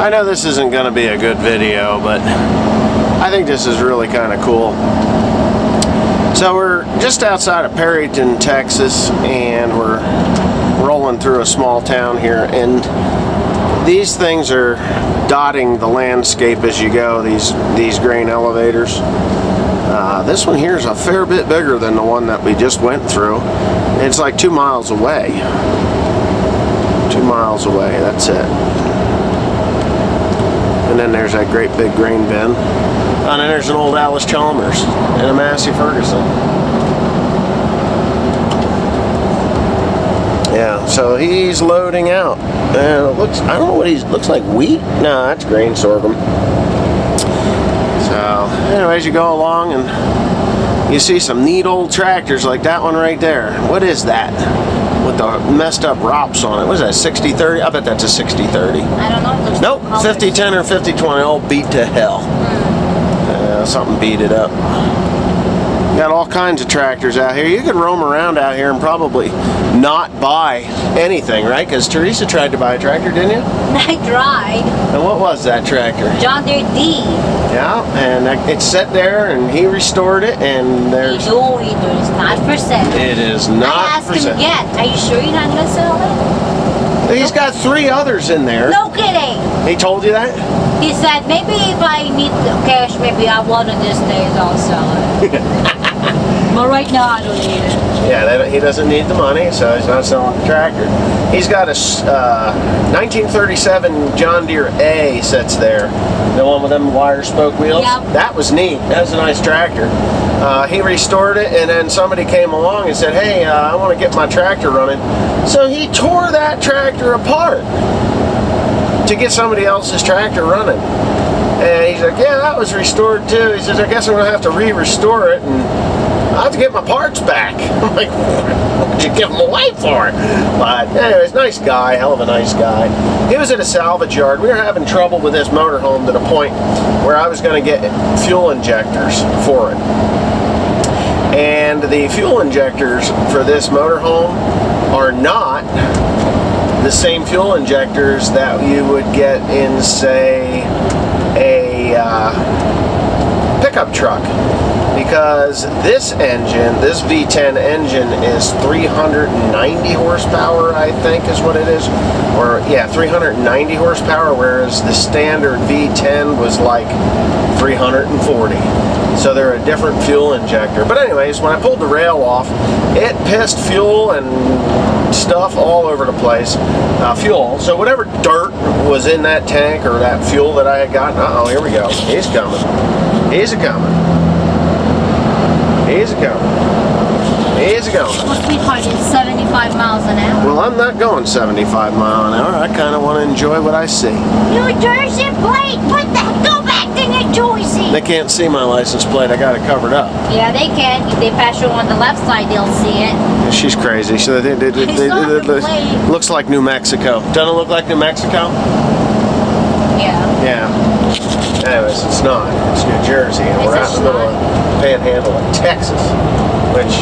I know this isn't going to be a good video, but I think this is really kind of cool. So we're just outside of Perryton, Texas, and we're rolling through a small town here, and these things are dotting the landscape as you go, these grain elevators. This one here is a fair bit bigger than the one that we just went through. It's like 2 miles away. 2 miles away, that's it. And then there's that great big grain bin. And then there's an old Alice Chalmers and a Massey Ferguson. Yeah, so he's loading out. And it looks, I don't know what looks like wheat? No, that's grain sorghum. So, anyways, you go along and you see some neat old tractors like that one right there. What is that? With the messed up ROPS on it. What is that, 60-30? I bet that's a 60-30. I don't know. Nope, 50-10 or 50-20, all beat to hell. Something beat it up. Got all kinds of tractors out here. You could roam around out here and probably not buy anything, right? Because Theresa tried to buy a tractor, didn't you? I tried. And what was that tractor? John Deere D. Yeah, and it's set there, and he restored it, and there's... No, it is not for sale. It is not for sale. I asked him again, are you sure you're not going to sell it? He's got 3 others in there. No kidding. He told you that? He said, maybe if I need cash, maybe one of these days I'll sell it. But right now I don't need it. Yeah, he doesn't need the money, so he's not selling the tractor. He's got a 1937 John Deere A sits there. The one with them wire spoke wheels? Yep. That was neat. That was a nice tractor. He restored it, and then somebody came along and said, hey, I want to get my tractor running. So he tore that tractor apart to get somebody else's tractor running. And he's like, yeah, that was restored too. He says, I guess I'm going to have to re-restore it, and I'll have to get my parts back. I'm like, what'd you give them away for? But anyways, nice guy, hell of a nice guy. He was at a salvage yard. We were having trouble with this motorhome to the point where I was going to get fuel injectors for it. And the fuel injectors for this motorhome are not the same fuel injectors that you would get in, say, a pickup truck. Because this engine, this V10 engine, is 390 horsepower, I think is what it is. Or, yeah, 390 horsepower, whereas the standard V10 was like 340. So they're a different fuel injector. But anyways, when I pulled the rail off, it pissed fuel and stuff all over the place. Fuel. So whatever dirt was in that tank or that fuel that I had gotten, uh-oh, here we go. He's coming. He's a-coming. He's a-coming. He's a-going. Well, sweetheart, it's 75 miles an hour. Well, I'm not going 75 miles an hour. I kind of want to enjoy what I see. New Jersey plate! What the heck? Go back to New Jersey! They can't see my license plate. I got it covered up. Yeah, they can. If they pass you on the left side, they'll see it. She's crazy. So it looks like New Mexico. Doesn't it look like New Mexico? Yeah. Yeah. Anyways, it's not. It's New Jersey, and we're out in the middle of Panhandle of Texas, which,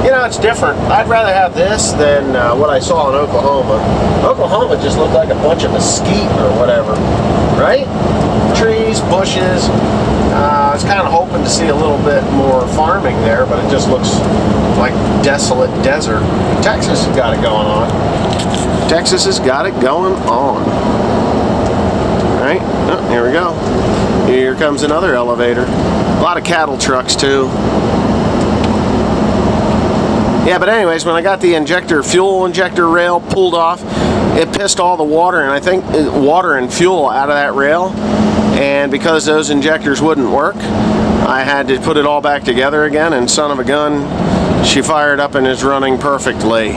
you know, it's different. I'd rather have this than what I saw in Oklahoma. Oklahoma just looked like a bunch of mesquite or whatever, right? Trees, bushes. I was kind of hoping to see a little bit more farming there, but it just looks like desolate desert. Texas has got it going on. Texas has got it going on. Right? Oh, here we go. Here comes another elevator. A lot of cattle trucks too. Yeah, but anyways, when I got the fuel injector rail pulled off, it pissed all the water, and I think water and fuel out of that rail. And because those injectors wouldn't work, I had to put it all back together again, and son of a gun, she fired up and is running perfectly.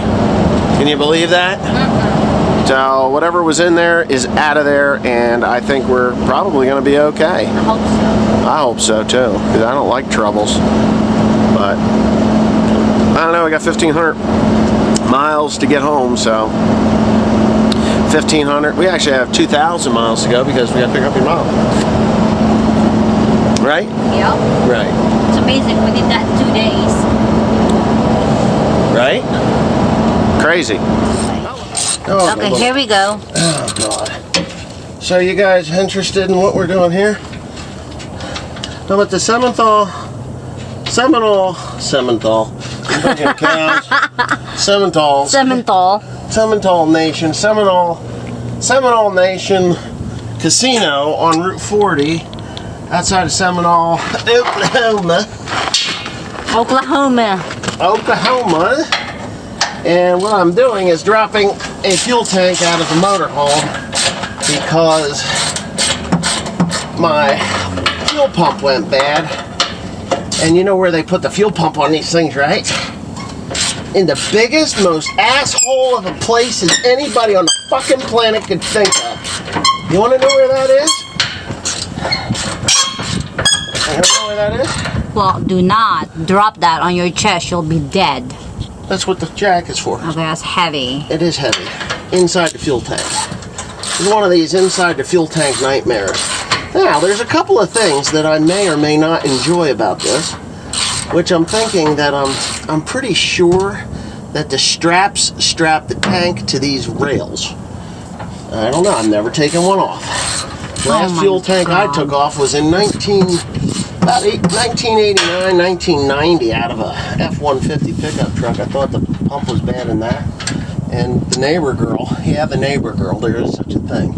Can you believe that? So whatever was in there is out of there, and I think we're probably going to be okay. I hope so. I hope so too, because I don't like troubles. But I don't know, we got 1,500 miles to get home, so 1,500. We actually have 2,000 miles to go because we got to pick up your mom. Right? Yep. Right. It's amazing. We did that in 2 days. Right? Crazy. Okay, here we go. Oh, God. So you guys interested in what we're doing here? How about the Sementhal Nation, Seminole Nation Casino on Route 40 outside of Seminole, Oklahoma. And what I'm doing is dropping a fuel tank out of the motorhome because my fuel pump went bad. And you know where they put the fuel pump on these things, right? In the biggest, most asshole of a place as anybody on the fucking planet could think of. You want to know where that is? You want to know where that is? Well, do not drop that on your chest. You'll be dead. That's what the jack is for. Okay, that's heavy. It is heavy. Inside the fuel tank. It's one of these inside the fuel tank nightmares. Now, there's a couple of things that I may or may not enjoy about this, which I'm thinking that I'm pretty sure that the straps strap the tank to these rails. I don't know. I've never taken one off. Last fuel tank I took off was in 1989, 1990 out of a F-150 pickup truck. I thought the pump was bad in that. And the neighbor girl, there is such a thing.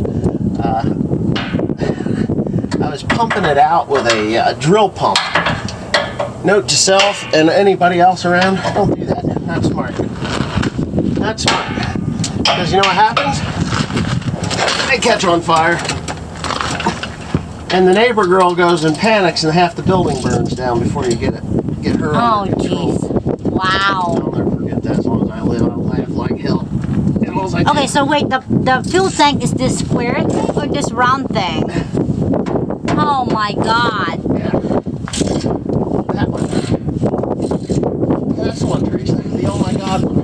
I was pumping it out with a drill pump. Note to self and anybody else around, don't do that. Not smart. Not smart. Because you know what happens? They catch on fire. And the neighbor girl goes and panics and half the building burns down before you get her under control. Jeez. Wow. I'll never forget that. As long as I live, I'll laugh like hell. Okay, so wait, the fuel tank is this square thing or this round thing? Oh my god. Yeah. That one. That's the one, Theresa. The oh my god one.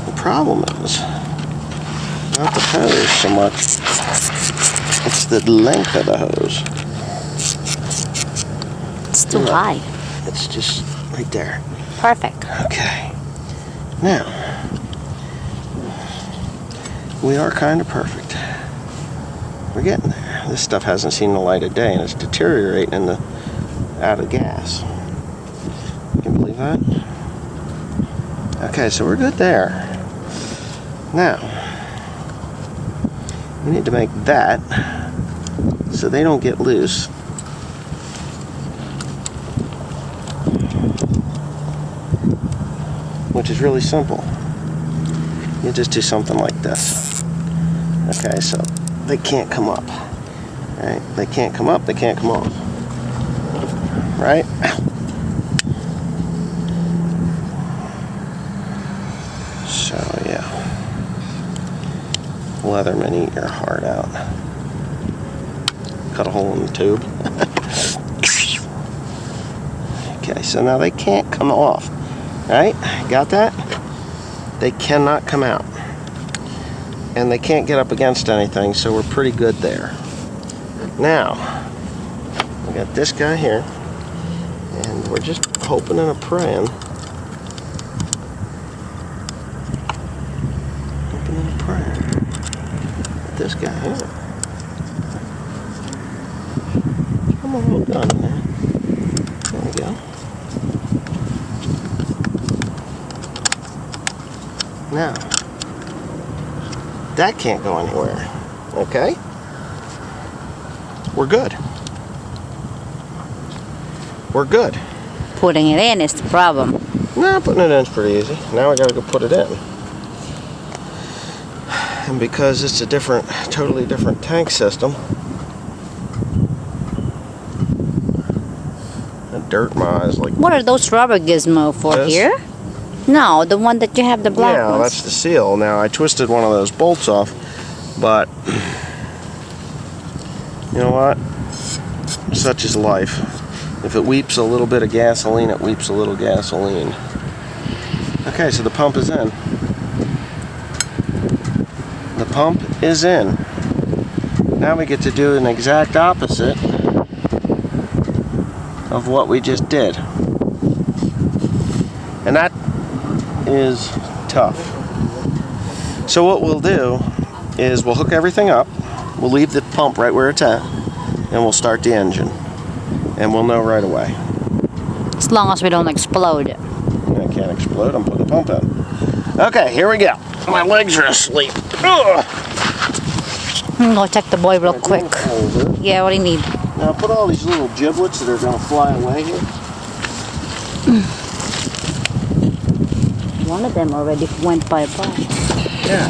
The problem is not the hose so much. It's the length of the hose. It's too high. It's just right there. Perfect. Okay. Now, we are kind of perfect. We're getting there. This stuff hasn't seen the light of day and it's deteriorating out of gas. Can you believe that? Okay, so we're good there. Now, we need to make that so they don't get loose. Which is really simple. You just do something like this. Okay, so they can't come up. Right? They can't come up, they can't come off. Right? So yeah. Leatherman, eat your heart out. Cut a hole in the tube. Okay, so now they can't come off. Right? Got that? They cannot come out. And they can't get up against anything, so we're pretty good there. Now, we got this guy here, and we're just hoping and praying. This guy here. Come on, hold on there. There we go. Now, that can't go anywhere. Okay? We're good. We're good. Putting it in is the problem. No, putting it in is pretty easy. Now we gotta go put it in. And because it's a totally different tank system, the dirt miles like. What are those rubber gizmo for this? here? No, the one that you have the black Yeah, ones. that's the seal. Now I twisted one of those bolts off, but you know what? Such is life. If it weeps a little bit of gasoline, it weeps a little gasoline. Okay, so the pump is in. The pump is in. Now we get to do an exact opposite of what we just did. And is tough. So what we'll do is we'll hook everything up. We'll leave the pump right where it's at, and we'll start the engine. And we'll know right away. As long as we don't explode. I can't explode, I'm putting the pump in. Okay, here we go. My legs are asleep. Ugh. I'm gonna check the boy real quick. Yeah, what do you need? Now put all these little giblets that are gonna fly away here. One of them already went bye-bye. Yeah.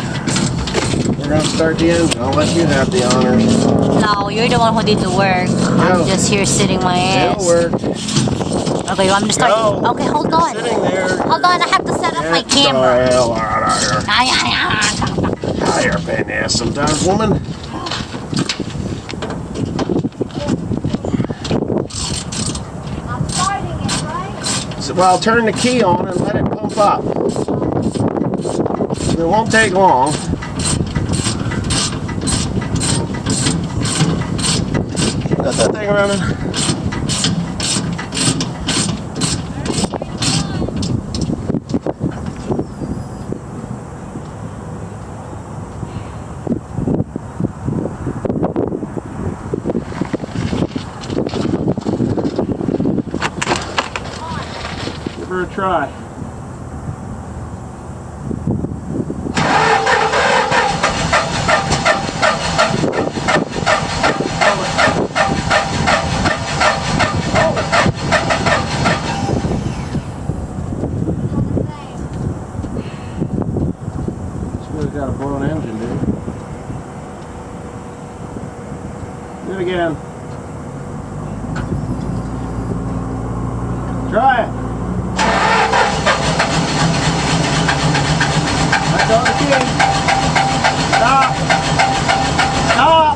We're gonna start the engine. I'll let you have the honors. No, you're the one who did the work. I'm just here sitting my ass. It'll work. Okay, you want me to start? Go. Okay, hold on. Sitting there. Hold on, I have to set up my camera. Higher pain ass sometimes, woman. I'm starting it, right? So, well, turn the key on and let it pump up. It won't take long. Got that thing running? Give her a try. Got a blown engine, dude. Do it again. Try it. That's all the key. Stop. Stop.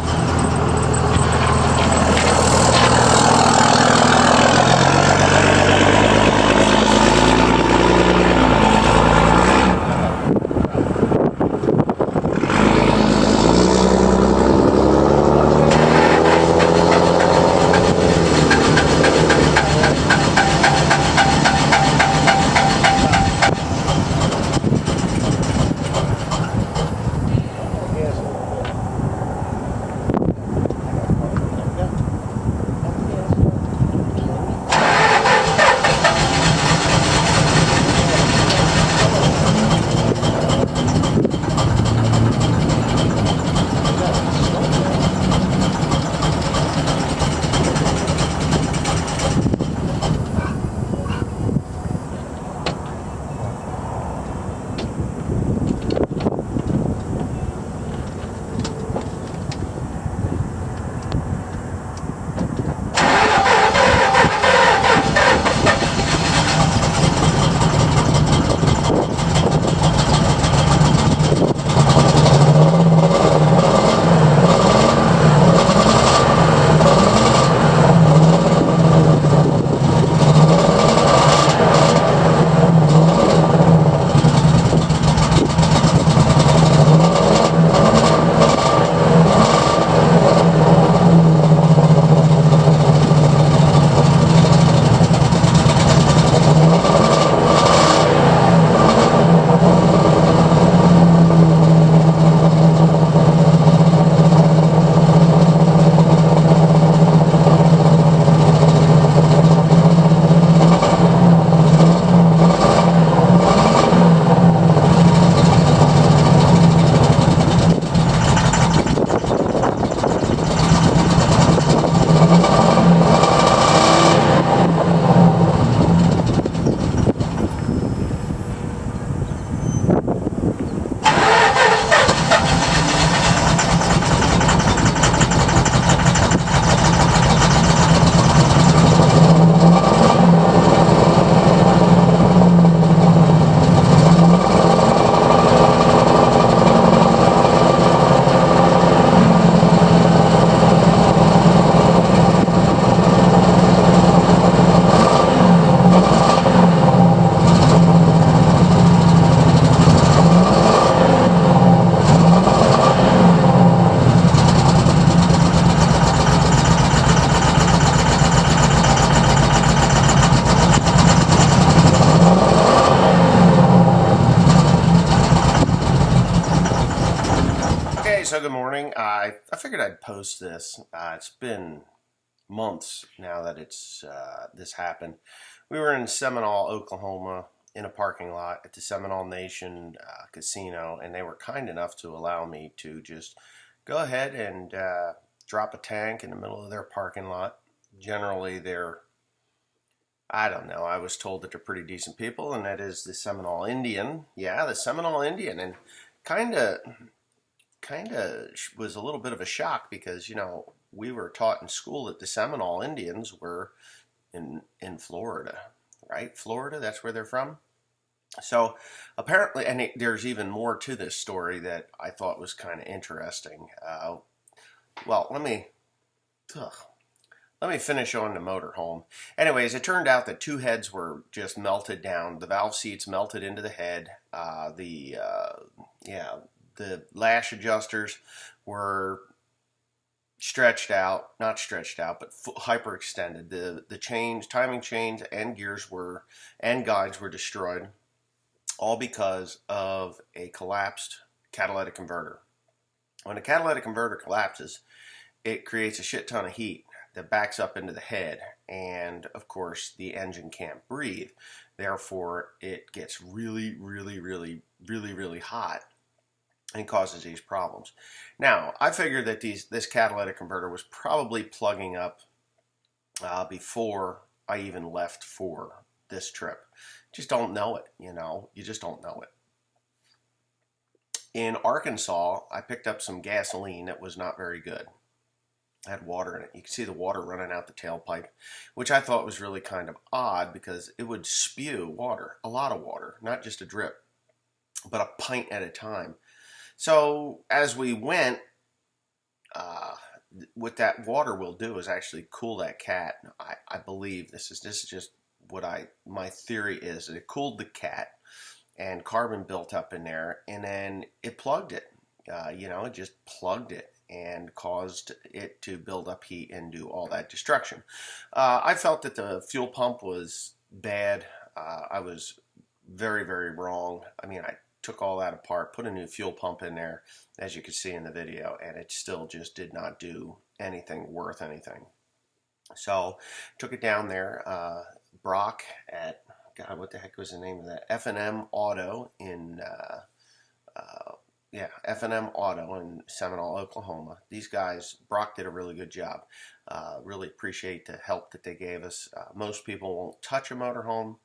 so good morning. I figured I'd post this. It's been months now that this happened. We were in Seminole, Oklahoma, in a parking lot at the Seminole Nation Casino, and they were kind enough to allow me to just go ahead and drop a tank in the middle of their parking lot. Generally, I don't know, I was told that they're pretty decent people, and that is the Seminole Indian. Yeah, the Seminole Indian, and kind of was a little bit of a shock because, we were taught in school that the Seminole Indians were in Florida, right? Florida, that's where they're from. So apparently, and there's even more to this story that I thought was kind of interesting. Well, let me finish on the motorhome. Anyways, it turned out that two heads were just melted down. The valve seats melted into the head. The lash adjusters were not stretched out, but hyperextended. The timing chains and gears and guides were destroyed, all because of a collapsed catalytic converter. When a catalytic converter collapses, it creates a shit ton of heat that backs up into the head, and of course the engine can't breathe. Therefore, it gets really, really, really, really, really hot and causes these problems. Now, I figured that this catalytic converter was probably plugging up before I even left for this trip. Just don't know it, you just don't know it. In Arkansas, I picked up some gasoline that was not very good. It had water in it. You could see the water running out the tailpipe, which I thought was really kind of odd because it would spew water, a lot of water, not just a drip, but a pint at a time. So as we went, what that water will do is actually cool that cat. I believe this is just what my theory is. It cooled the cat, and carbon built up in there, and then it plugged it. It just plugged it and caused it to build up heat and do all that destruction. I felt that the fuel pump was bad. I was very, very wrong. I mean, I took all that apart, put a new fuel pump in there, as you can see in the video, and it still just did not do anything worth anything. So took it down there. Brock at, God, what the heck was the name of that? F&M Auto in F&M Auto in Seminole, Oklahoma. These guys, Brock did a really good job. Really appreciate the help that they gave us. Most people won't touch a motorhome.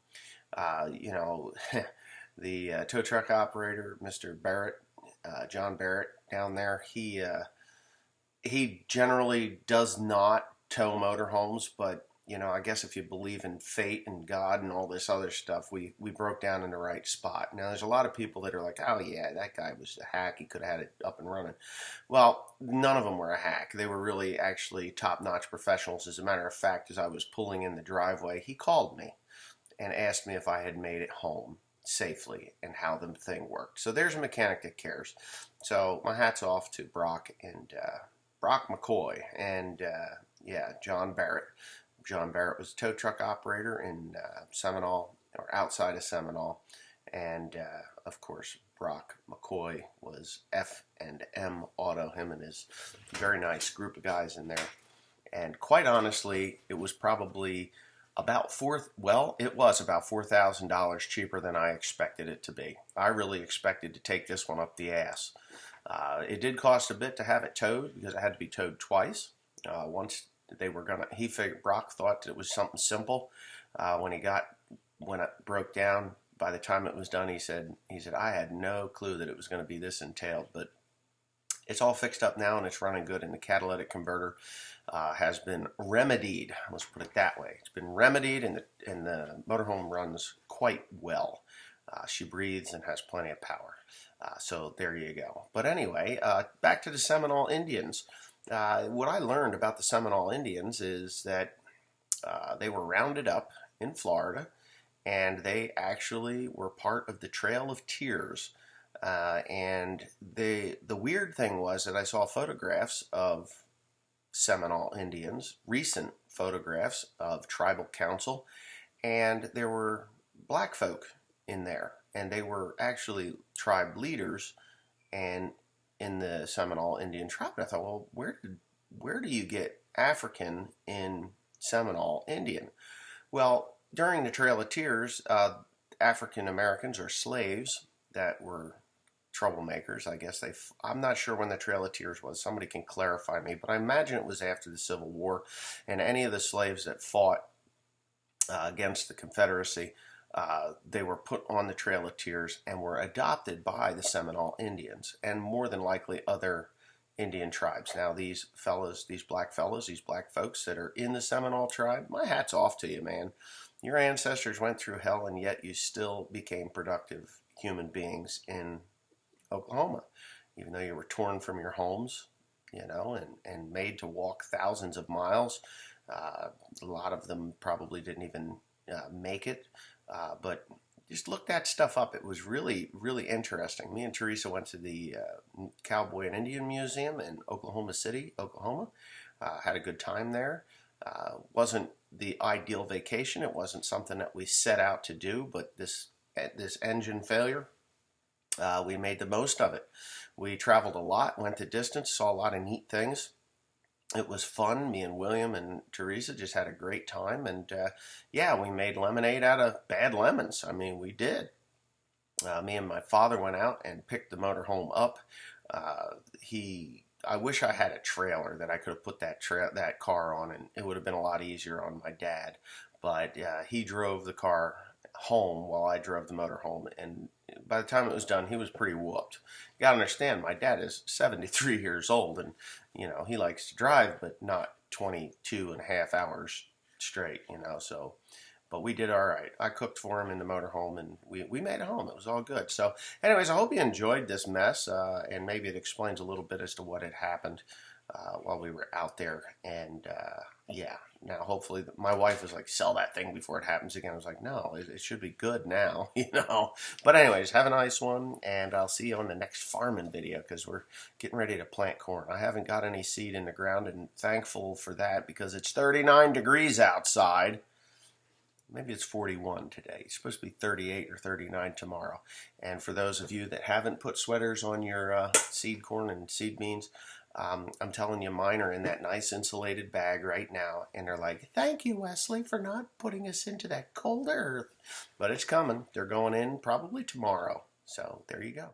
The tow truck operator, Mr. Barrett, John Barrett down there, he generally does not tow motorhomes, but I guess if you believe in fate and God and all this other stuff, we broke down in the right spot. Now, there's a lot of people that are like, oh yeah, that guy was a hack, he could have had it up and running. Well, none of them were a hack. They were really actually top-notch professionals. As a matter of fact, as I was pulling in the driveway, he called me and asked me if I had made it home safely and how the thing worked. So there's a mechanic that cares. So my hat's off to Brock McCoy and John Barrett. John Barrett was a tow truck operator in Seminole, or outside of Seminole, and of course Brock McCoy was F&M Auto, him and his very nice group of guys in there. And quite honestly, it was probably about $4,000 cheaper than I expected it to be. I really expected to take this one up the ass. It did cost a bit to have it towed because it had to be towed twice. Once Brock thought that it was something simple. When it broke down, by the time it was done, he said I had no clue that it was going to be this entailed, but it's all fixed up now and it's running good, and the catalytic converter has been remedied. Let's put it that way. It's been remedied, and the motorhome runs quite well. She breathes and has plenty of power. So there you go. But anyway, back to the Seminole Indians. What I learned about the Seminole Indians is that they were rounded up in Florida, and they actually were part of the Trail of Tears. And the weird thing was that I saw photographs of Seminole Indians, recent photographs of tribal council, and there were black folk in there, and they were actually tribe leaders and in the Seminole Indian tribe. And I thought, well, where do you get African in Seminole Indian? Well, during the Trail of Tears, African Americans or slaves that were troublemakers, I guess I'm not sure when the Trail of Tears was. Somebody can clarify me, but I imagine it was after the Civil War. And any of the slaves that fought against the Confederacy, they were put on the Trail of Tears and were adopted by the Seminole Indians and more than likely other Indian tribes. Now these black folks that are in the Seminole tribe, my hat's off to you, man. Your ancestors went through hell and yet you still became productive human beings in Oklahoma, even though you were torn from your homes, and made to walk thousands of miles. A lot of them probably didn't even make it, but just look that stuff up. It was really, really interesting. Me and Theresa went to the Cowboy and Indian Museum in Oklahoma City, Oklahoma. Had a good time there. Wasn't the ideal vacation. It wasn't something that we set out to do, but this engine failure, we made the most of it. We traveled a lot, went the distance, saw a lot of neat things. It was fun. Me and William and Theresa just had a great time. And yeah, we made lemonade out of bad lemons. I mean, we did. Me and my father went out and picked the motorhome up. I wish I had a trailer that I could have put that car on, and it would have been a lot easier on my dad. But he drove the car home while I drove the motorhome, and by the time it was done, he was pretty whooped. You gotta understand, my dad is 73 years old, and he likes to drive, but not 22 and a half hours straight, so. But we did all right. I cooked for him in the motorhome, and we made it home. It was all good. So anyways, I hope you enjoyed this mess, and maybe it explains a little bit as to what had happened while we were out there. And yeah, now hopefully my wife was like, sell that thing before it happens again. I was like, no, it should be good now, But anyways, have a nice one, and I'll see you on the next farming video because we're getting ready to plant corn. I haven't got any seed in the ground, and thankful for that because it's 39 degrees outside. Maybe it's 41 today. It's supposed to be 38 or 39 tomorrow. And for those of you that haven't put sweaters on your seed corn and seed beans, I'm telling you, mine are in that nice insulated bag right now. And they're like, thank you, Wesley, for not putting us into that cold earth. But it's coming. They're going in probably tomorrow. So there you go.